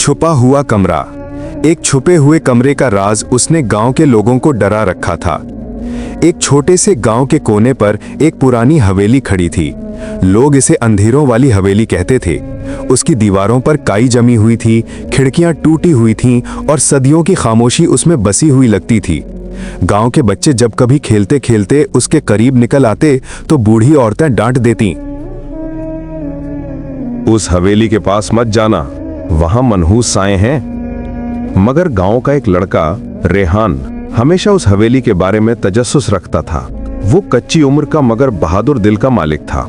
छुपा हुआ कमरा। एक छुपे हुए कमरे का राज उसने गांव के लोगों को डरा रखा था। एक छोटे से गांव के कोने पर एक पुरानी हवेली खड़ी थी। लोग इसे अंधेरों वाली हवेली कहते थे। उसकी दीवारों पर काई जमी हुई थी, खिड़कियां टूटी हुई थीं और सदियों की खामोशी उसमें बसी हुई लगती थी। गांव के बच्चे जब कभी खेलते खेलते उसके करीब निकल आते तो बूढ़ी औरतें डांट देतीं। उस हवेली के पास मत जाना, वहां मनहूस साए हैं। मगर गांव का एक लड़का रेहान हमेशा उस हवेली के बारे में तजस्सुस रखता था। वो कच्ची उम्र का मगर बहादुर दिल का मालिक था।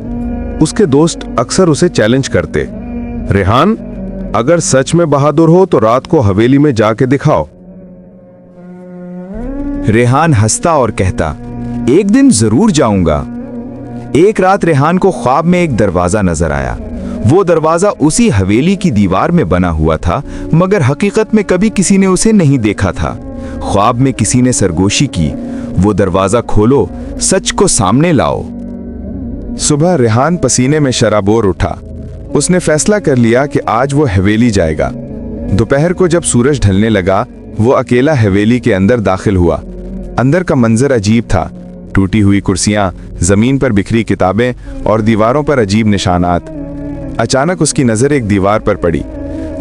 उसके दोस्त अक्सर उसे चैलेंज करते, रेहान, अगर सच में बहादुर हो तो रात को हवेली में जाके दिखाओ। रेहान हंसता और कहता, एक दिन जरूर जाऊंगा। एक रात रेहान को ख्वाब में एक दरवाजा नजर आया। वो दरवाजा उसी हवेली की दीवार में बना हुआ था, मगर हकीकत में कभी किसी ने उसे नहीं देखा था। ख्वाब में किसी ने सरगोशी की, वो दरवाजा खोलो, सच को सामने लाओ। सुबह रेहान पसीने में शराबोर उठा। उसने फैसला कर लिया कि आज वो हवेली जाएगा। दोपहर को जब सूरज ढलने लगा, वो अकेला हवेली के अंदर दाखिल हुआ। अंदर का मंजर अजीब था। टूटी हुई कुर्सियां, जमीन पर बिखरी किताबें और दीवारों पर अजीब निशानात। अचानक उसकी नजर एक दीवार पर पड़ी।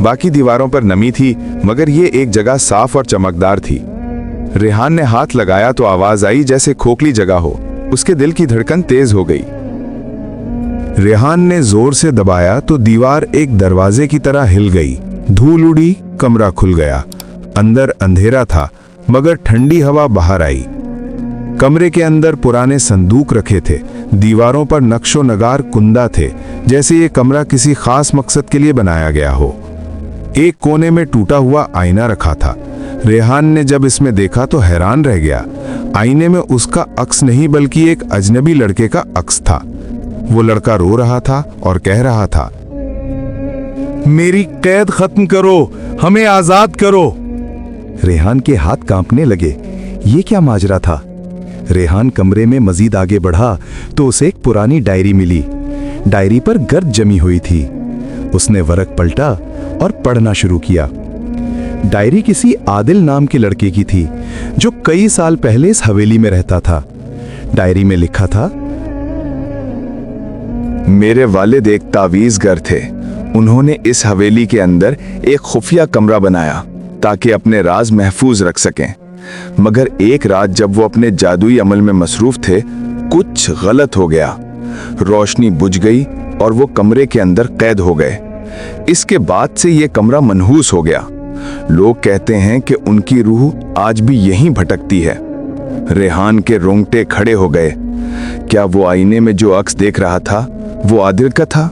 बाकी दीवारों पर नमी थी, मगर ये एक जगह साफ और चमकदार थी। रेहान ने हाथ लगाया तो आवाज आई जैसे खोखली जगह हो। उसके दिल की धड़कन तेज हो गई। रेहान ने जोर से दबाया तो दीवार एक दरवाजे की तरह हिल गई। धूल उड़ी, कमरा खुल गया। अंदर अंधेरा था, मगर ठंडी हवा बाहर आई। कमरे के अंदर पुराने संदूक रखे थे। दीवारों पर नक्शो नगार कुंदा थे, जैसे ये कमरा किसी खास मकसद के लिए बनाया गया हो। एक कोने में टूटा हुआ आईना रखा था। रेहान ने जब इसमें देखा तो हैरान रह गया। आईने में उसका अक्स नहीं बल्कि एक अजनबी लड़के का अक्स था। वो लड़का रो रहा था और कह रहा था, मेरी कैद खत्म करो, हमें आजाद करो। रेहान के हाथ कांपने लगे। ये क्या माजरा था? रेहान कमरे में मजीद आगे बढ़ा तो उसे एक पुरानी डायरी मिली। डायरी पर गर्द जमी हुई थी। उसने वरक पलटा और पढ़ना शुरू किया। डायरी किसी आदिल नाम के लड़के की थी, जो कई साल पहले इस हवेली में रहता था। डायरी में लिखा था, मेरे वालिद एक तावीज़गर थे। उन्होंने इस हवेली के अंदर एक खुफिया कमरा बनाया ताकि अपने राज महफूज रख सकें। मगर एक रात जब वो अपने जादुई अमल में मसरूफ थे, कुछ गलत हो गया। रोशनी बुझ गई और वो कमरे के अंदर कैद हो गए। इसके बाद से ये कमरा मनहूस हो गया। लोग कहते हैं कि उनकी रूह आज भी यहीं भटकती है। रेहान के रोंगटे खड़े हो गए। क्या वो आईने में जो अक्स देख रहा था वो आदिल का था?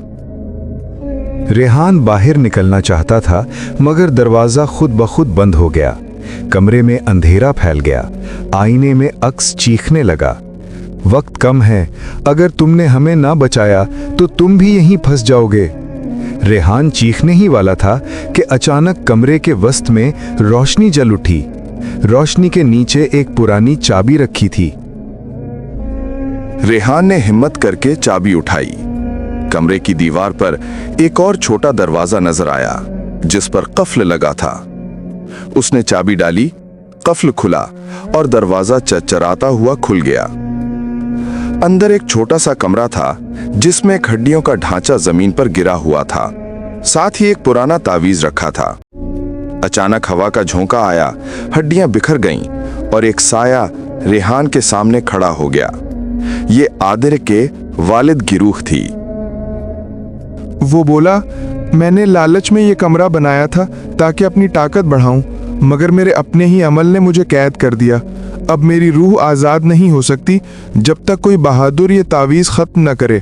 रेहान बाहर निकलना चाहता था, मगर दरवाजा खुद ब खुद बंद हो गया। कमरे में अंधेरा फैल गया। आईने में अक्स चीखने लगा, वक्त कम है, अगर तुमने हमें ना बचाया तो तुम भी यहीं फंस जाओगे। रेहान चीखने ही वाला था कि अचानक कमरे के वस्त में रोशनी जल उठी। रोशनी के नीचे एक पुरानी चाबी रखी थी। रेहान ने हिम्मत करके चाबी उठाई। कमरे की दीवार पर एक और छोटा दरवाजा नजर आया, जिस पर कफ्ल लगा था। उसने चाबी डाली, कफ्ल खुला और दरवाजा चरचराता हुआ खुल गया। अंदर एक छोटा सा कमरा था, जिसमें एक हड्डियों का ढांचा जमीन पर गिरा हुआ था। साथ ही एक पुराना तावीज रखा था। अचानक हवा का झोंका आया, हड्डियां बिखर गईं और एक साया रेहान के सामने खड़ा हो गया। ये आदिल के वालिद की रूह थी। वो बोला, मैंने लालच में ये कमरा बनाया था ताकि अपनी ताकत बढ़ाऊं, मगर मेरे अपने ही अमल ने मुझे कैद कर दिया। अब मेरी रूह आज़ाद नहीं हो सकती जब तक कोई बहादुर ये तावीज़ ख़त्म न करे।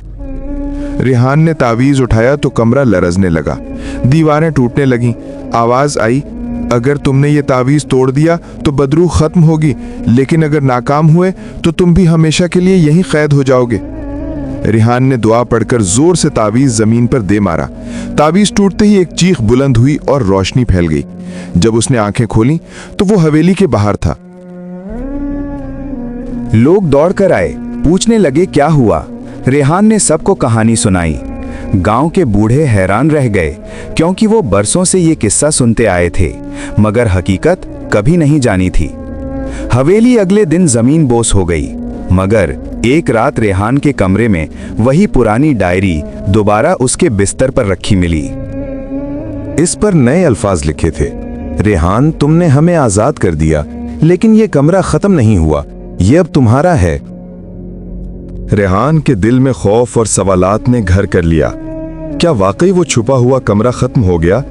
रेहान ने तावीज़ उठाया तो कमरा लरजने लगा। दीवारें टूटने लगीं। आवाज़ आई, अगर तुमने ये तावीज़ तोड़ दिया तो बदरूह ख़त्म होगी, लेकिन अगर नाकाम हुए तो तुम भी हमेशा के लिए यहीं कैद हो जाओगे। रेहान ने दुआ पढ़कर जोर से तावीज़ ज़मीन पर दे मारा। तावीज़ टूटते ही एक चीख बुलंद हुई और रोशनी फैल गई। जब उसने आंखें खोली तो वो हवेली के बाहर था। लोग दौड़कर आए, पूछने लगे क्या हुआ। रेहान ने सबको कहानी सुनाई। गांव के बूढ़े हैरान रह गए, क्योंकि वो बरसों से ये किस्सा सुनते आए थे, मगर हकीकत कभी नहीं जानी थी। हवेली अगले दिन जमीन बोस हो गई, मगर एक रात रेहान के कमरे में वही पुरानी डायरी दोबारा उसके बिस्तर पर रखी मिली। इस पर नए अल्फाज लिखे थे, रेहान तुमने हमें आजाद कर दिया, लेकिन ये कमरा खत्म नहीं हुआ, ये अब तुम्हारा है। रेहान के दिल में खौफ और सवालात ने घर कर लिया। क्या वाकई वो छुपा हुआ कमरा खत्म हो गया,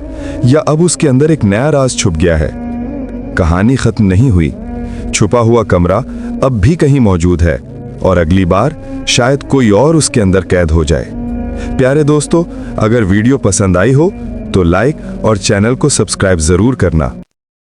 या अब उसके अंदर एक नया राज छुप गया है? कहानी खत्म नहीं हुई। छुपा हुआ कमरा अब भी कहीं मौजूद है, और अगली बार शायद कोई और उसके अंदर कैद हो जाए। प्यारे दोस्तों, अगर वीडियो पसंद आई हो तो लाइक और चैनल को सब्सक्राइब जरूर करना।